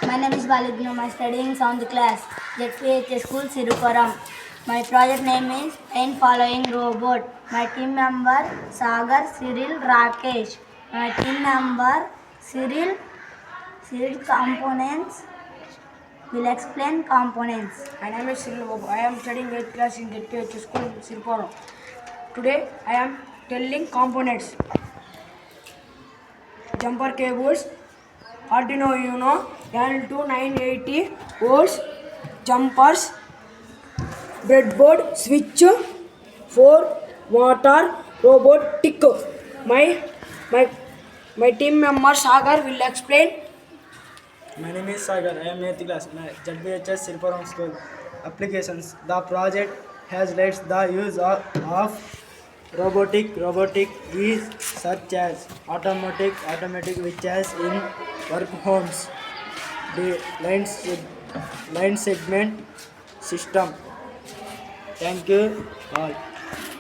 My name is Baligno. I'm studying 7th class, ZPH School, Sirupuram. My project name is Pain Following Robot. My team member Sagar, Cyril, Rakesh. My team member Cyril components will explain components. My name is Cyril Babu. I am studying 8th class in ZPH School, Sirupuram. Today I am telling components. Jumper cables, Arduino Uno, L2980 volts, jumpers, breadboard, switch, 4 motor, robotic. My my my team member Sagar will explain. My name is Sagar. I am 8th class. My ZBHS Silparam School. Applications. The project has rates the use of robotic. Robotic is such as automatic which has in work homes. The line segment system. Thank you all.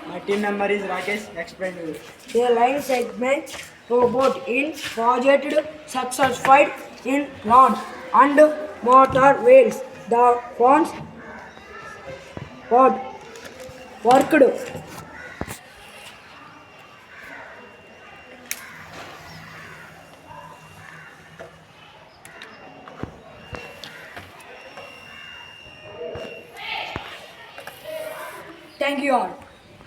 My team member is Rakesh. Explain you. The line segment robot in project successful in launch and motor wheels. The phones worked. Thank you all.